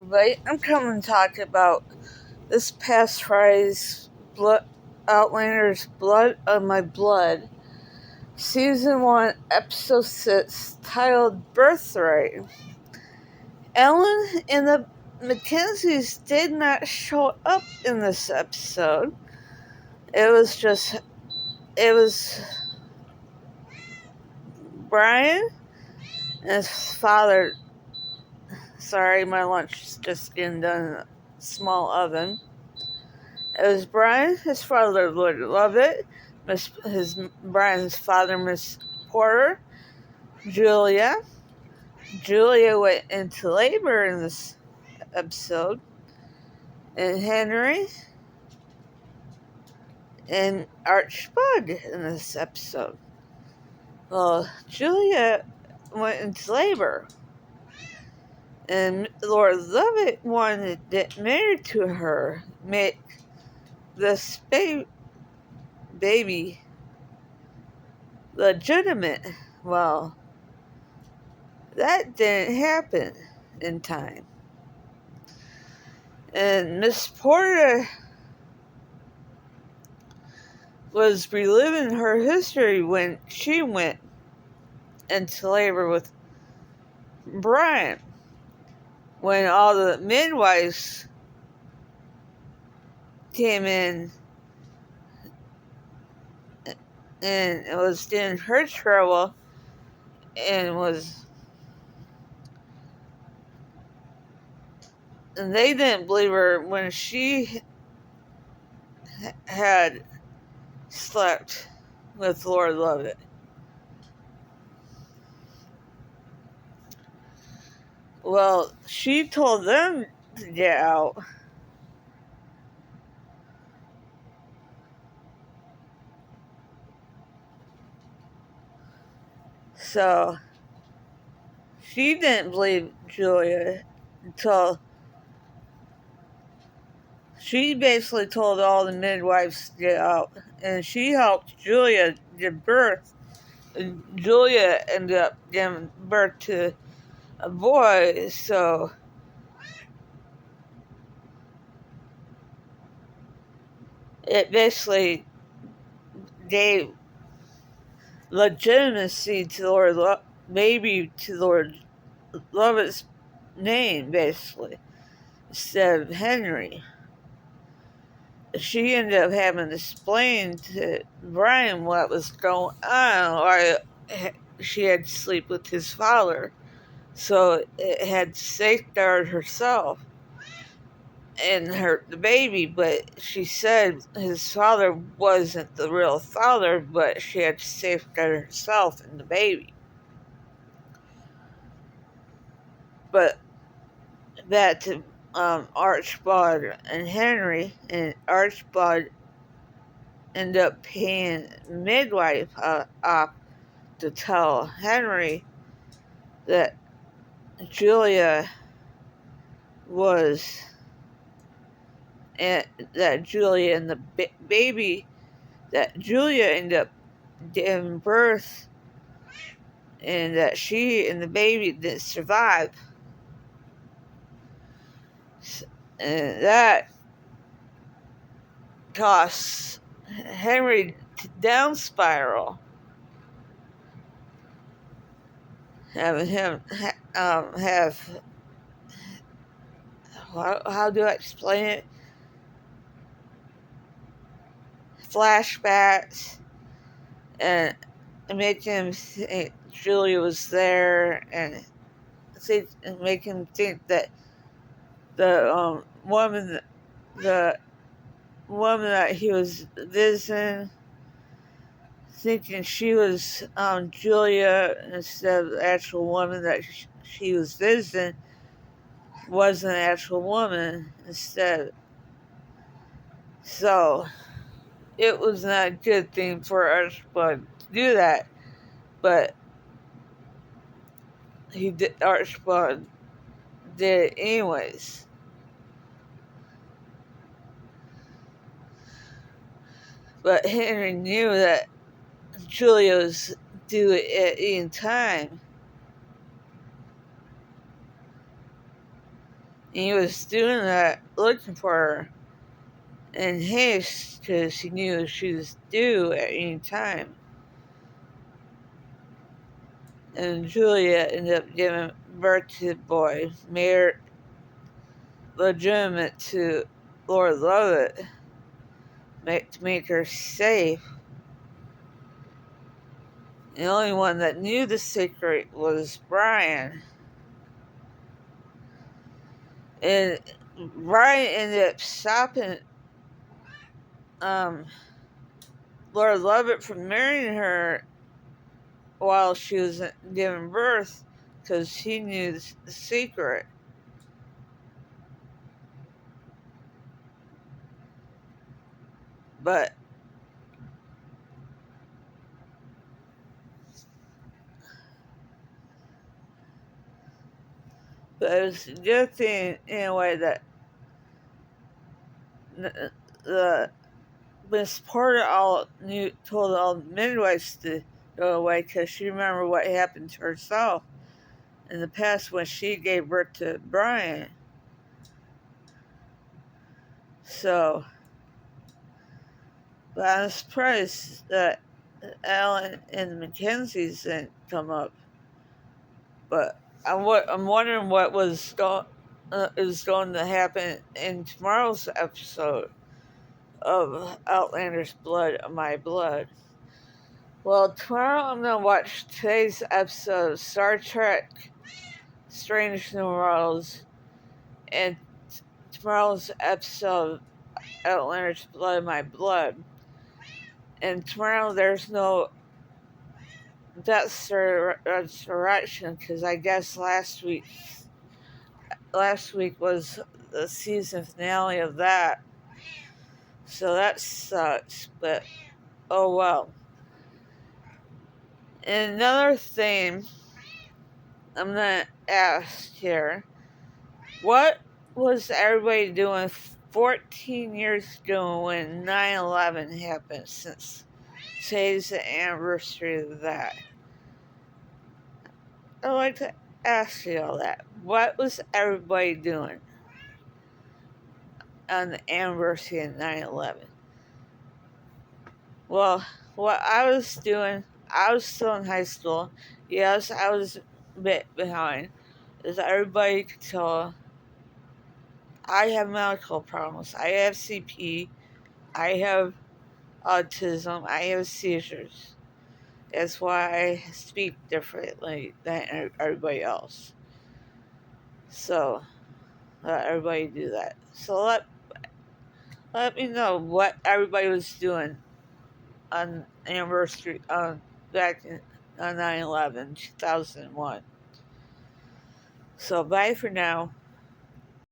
But I'm coming to talk about this past Friday's Outlanders Blood of My Blood, Season 1, Episode 6, titled Birthright. Ellen and the Mackenzies did not show up in this episode. It was Brian and his father. Sorry, my lunch is just getting done in a small oven. It was Brian, his father, Lord Lovett, Brian's father, Miss Porter, Julia. Julia went into labor in this episode, and Henry and Archibald in this episode. Well, Julia went into labor, and Lord Lovett wanted to get married to her, make this baby legitimate. Well, that didn't happen in time. And Miss Porter was reliving her history when she went into labor with Brian. When all the midwives came in and it was doing her trouble and they didn't believe her when she had slept with Lord Lovett. Well, she told them to get out. So she didn't believe Julia until she basically told all the midwives to get out, and she helped Julia give birth. And Julia ended up giving birth to a boy, so it basically gave legitimacy to Lord Lovett's name, basically, instead of Henry. She ended up having to explain to Brian what was going on, why she had to sleep with his father. So it had safeguarded herself and the baby, but she said his father wasn't the real father, but she had to safeguard herself and the baby. But back to Archibald and Henry, and Archibald ended up paying midwife off to tell Henry that Julia was, and that Julia and the baby, that Julia ended up giving birth, and that she and the baby didn't survive. And that caused Henry to down spiral, having him have, how do I explain it? Flashbacks, and make him think Julia was there, and make him think that the woman that he was visiting, thinking she was Julia instead of the actual woman that she was visiting, wasn't an actual woman instead. So it was not a good thing for Archibald to do that, but Archibald did it anyways. But Henry knew that Julia was due at any time. He was doing that, looking for her in haste because he knew she was due at any time. And Julia ended up giving birth to the boy, made her legitimate to Lord Lovett, to make her safe. The only one that knew the secret was Brian. And Brian ended up stopping Lord Lovett from marrying her while she was giving birth because he knew the secret. But it was a good thing in a way that the Miss Porter told all the midwives to go away because she remembered what happened to herself in the past when she gave birth to Brian. So, but I'm surprised that Alan and the Mackenzies didn't come up. But I'm wondering what is going to happen in tomorrow's episode of Outlanders Blood of My Blood. Well, tomorrow I'm going to watch today's episode of Star Trek Strange New Worlds and tomorrow's episode of Outlanders Blood of My Blood. And tomorrow there's no Death Resurrection because I guess last week was the season finale of that. So that sucks, but oh well. And another thing I'm going to ask here, what was everybody doing 14 years ago when 9/11 happened, since today's the anniversary of that? I'd like to ask you all that. What was everybody doing on the anniversary of 9/11? Well, what I was doing, I was still in high school. Yes, I was a bit behind. As everybody could tell, I have medical problems. I have CP. I have autism. I have seizures. That's why I speak differently than everybody else. So, let everybody do that. So let me know what everybody was doing on anniversary back on 9/11, 2001. So bye for now.